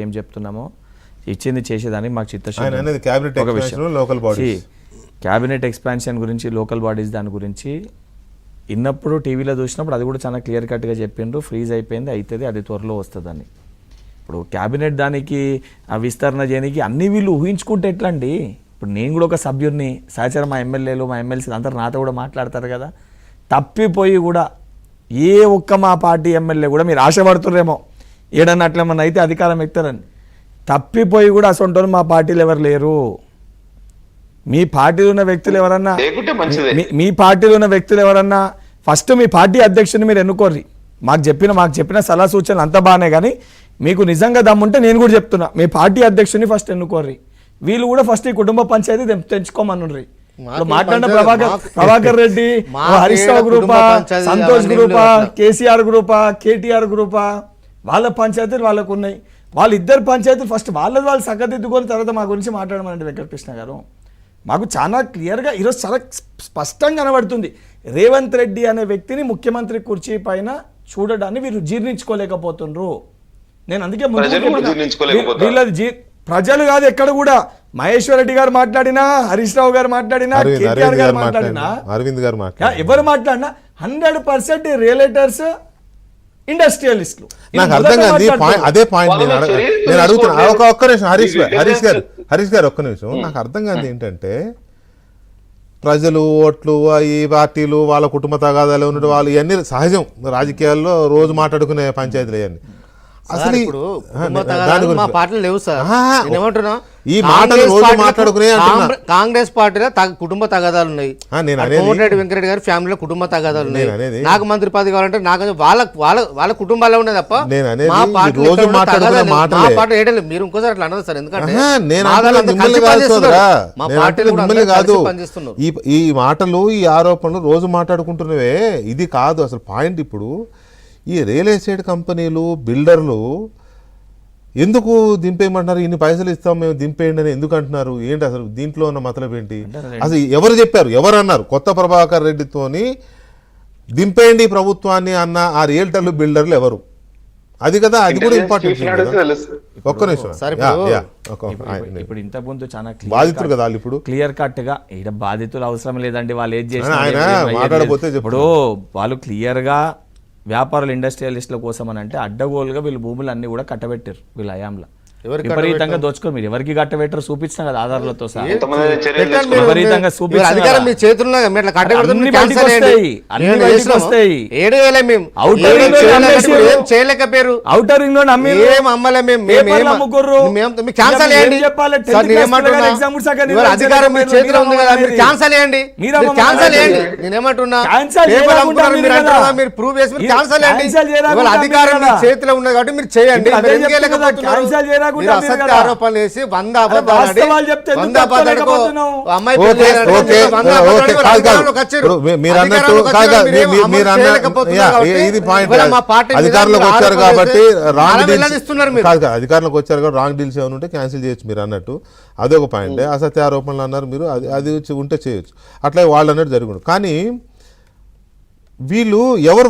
ఏం చెప్తున్నామో ఇచ్చింది చేసేదానికి మాకు చిత్తశుద్ధి. క్యాబినెట్ ఎక్స్పాన్షన్ గురించి లోకల్ బాడీస్ దాని గురించి ఇన్నప్పుడు టీవీలో చూసినప్పుడు అది కూడా చాలా క్లియర్ కట్గా చెప్పిండ్రు. ఫ్రీజ్ అయిపోయింది, అవుతుంది, అది త్వరలో వస్తుందని. ఇప్పుడు క్యాబినెట్ దానికి ఆ విస్తరణ చేయడానికి అన్ని వీళ్ళు ఊహించుకుంటే ఎట్లా అండి? ఇప్పుడు నేను కూడా ఒక సభ్యుడిని, సహచరం మా ఎమ్మెల్యేలు మా ఎమ్మెల్సీ అందరూ నాతో కూడా మాట్లాడతారు కదా. తప్పిపోయి కూడా ఏ ఒక్క మా పార్టీ ఎమ్మెల్యే కూడా మీరు ఆశపడుతుర్రేమో ఏడన్నా అట్లేమన్నా అయితే అధికారం ఎక్కుతారని, తప్పిపోయి కూడా అసలు మా పార్టీలు ఎవరు లేరు. మీ పార్టీలో ఉన్న వ్యక్తులు ఎవరన్నా మీ పార్టీలో ఉన్న వ్యక్తులు ఎవరన్నా ఫస్ట్ మీ పార్టీ అధ్యక్షుని మీరు ఎన్నుకోర్రి. మాకు చెప్పిన సలహా సూచనలు అంతా బాగానే, కానీ మీకు నిజంగా దమ్ముంటే నేను కూడా చెప్తున్నా, మీ పార్టీ అధ్యక్షుని ఫస్ట్ ఎన్నుకోర్రి. వీళ్ళు కూడా ఫస్ట్ ఈ కుటుంబ పంచాయతీ తెంచుకోమనుర్రి. మాట్లాడిన ప్రభాకర్ రెడ్డి, హరీష్ రావు గ్రూపా, సంతోష్ గ్రూపా, కేసీఆర్ గ్రూపా, కేటీఆర్ గ్రూపా, వాళ్ళ పంచాయతీలు వాళ్ళకు ఉన్నాయి. వాళ్ళిద్దరు పంచాయతీలు ఫస్ట్ వాళ్ళు సగదిద్దుకొని తర్వాత మా గురించి మాట్లాడమనండి వెంకటకృష్ణ గారు. మాకు చాలా క్లియర్గా ఈరోజు చాలా స్పష్టంగా కనబడుతుంది, రేవంత్ రెడ్డి అనే వ్యక్తిని ముఖ్యమంత్రి కుర్చీ పైన చూడడాన్ని వీరు జీర్ణించుకోలేకపోతుండ్రు. నేను అందుకే వీళ్ళది ప్రజలు కాదు, ఎక్కడ కూడా మహేశ్వర్ రెడ్డి గారు మాట్లాడినా, హరీష్ రావు గారు మాట్లాడినా, కేటీఆర్ గారు మాట్లాడినా, అరవింద్ గారు ఎవరు మాట్లాడినా 100% రియలేటర్స్ ఇండస్ట్రియలిస్టులు. నాకు అర్థం కాదు అదే పాయింట్ నేను అడుగుతున్నా. ఒక్క నిమిషం హరీష్ గారు ఒక్క నిమిషం. నాకు అర్థం కాదు ఏంటంటే, ప్రజలు ఓట్లు ఈ పార్టీలు వాళ్ళ కుటుంబ తగాదాలు ఉండడం వాళ్ళు ఇవన్నీ సహజం, రాజకీయాల్లో రోజు మాట్లాడుకునే పంచాయతీలు ఇవన్నీ. అసలు మా పార్టీలు లేవు సార్. ఏమంటున్నా, ఈ మాటలు రోజు మాట్లాడుకునే కాంగ్రెస్ పార్టీలో కుటుంబ తగాదాలు ఉన్నాయి. కోమటిరెడ్డి వెంకరెడ్డి గారి ఫ్యామిలీలో కుటుంబ తగాదాలు ఉన్నాయి. నాకు మంత్రి పదవి కావాలంటే నాకు వాళ్ళ కుటుంబాల్లో ఉన్నాయి తప్ప మా పార్టీ మీరు ఇంకోసారి అట్లా అన్నారు సార్. ఎందుకంటే మా పార్టీలో పనిచేస్తున్నారు. ఈ మాటలు ఈ ఆరోపణలు రోజు మాట్లాడుకుంటున్నవే, ఇది కాదు అసలు పాయింట్. ఇప్పుడు ఈ రియల్ ఎస్టేట్ కంపెనీలు, బిల్డర్లు ఎందుకు దింపేయమంటున్నారు? ఇన్ని పైసలు ఇస్తాం మేము దింపేయండి అని ఎందుకు అంటున్నారు? ఏంటి అసలు దీంట్లో ఉన్న మతలబ్ ఏంటి? అసలు ఎవరు చెప్పారు, ఎవరు అన్నారు? కొత్త ప్రభాకర్ రెడ్డితోని దింపేయండి ప్రభుత్వాన్ని అన్న ఆ రియల్టర్లు, బిల్డర్లు ఎవరు? అది కదా, అది కూడా ఇంపార్టెంట్. ఒక్క నిమిషం. ఇప్పుడు ఇంత ముందు చాలా బాధితులు కదా వాళ్ళు, ఇప్పుడు క్లియర్ కట్ గా ఇక్కడ బాధితులు అవసరం లేదండి, వాళ్ళు ఏది చేసిన మాట్లాడబోతే ఇప్పుడు వాళ్ళు క్లియర్ గా వ్యాపారులు, ఇండస్ట్రియలిస్టుల కోసం అని అంటే అడ్డగోలుగా వీళ్ళు భూములు అన్ని కూడా కట్టబెట్టారు వీళ్ళ హయాంలో. విపరీతంగా దోచుకో మీరు ఎవరికి కట్టబెట్టరు చూపించిన కదా ఆధారాలతో సహా. విపరీతంగా ఔటర్ రింగ్ లో చేతిలో ఉన్నది కాబట్టి మీరు చేయండి. ఆరోపణలు వేసి అధికారంలోకి వచ్చారు కాబట్టి రాంగ్ డీల్స్ ఏమైనా ఉంటే క్యాన్సిల్ చేయొచ్చు మీరు అన్నట్టు. అదొక పాయింట్. అసత్య ఆరోపణలు అన్నారు మీరు, అది ఉంటే చేయొచ్చు. అట్లా వాళ్ళు అన్నట్టు జరుగుతుంది. కానీ వీళ్ళు ఎవరు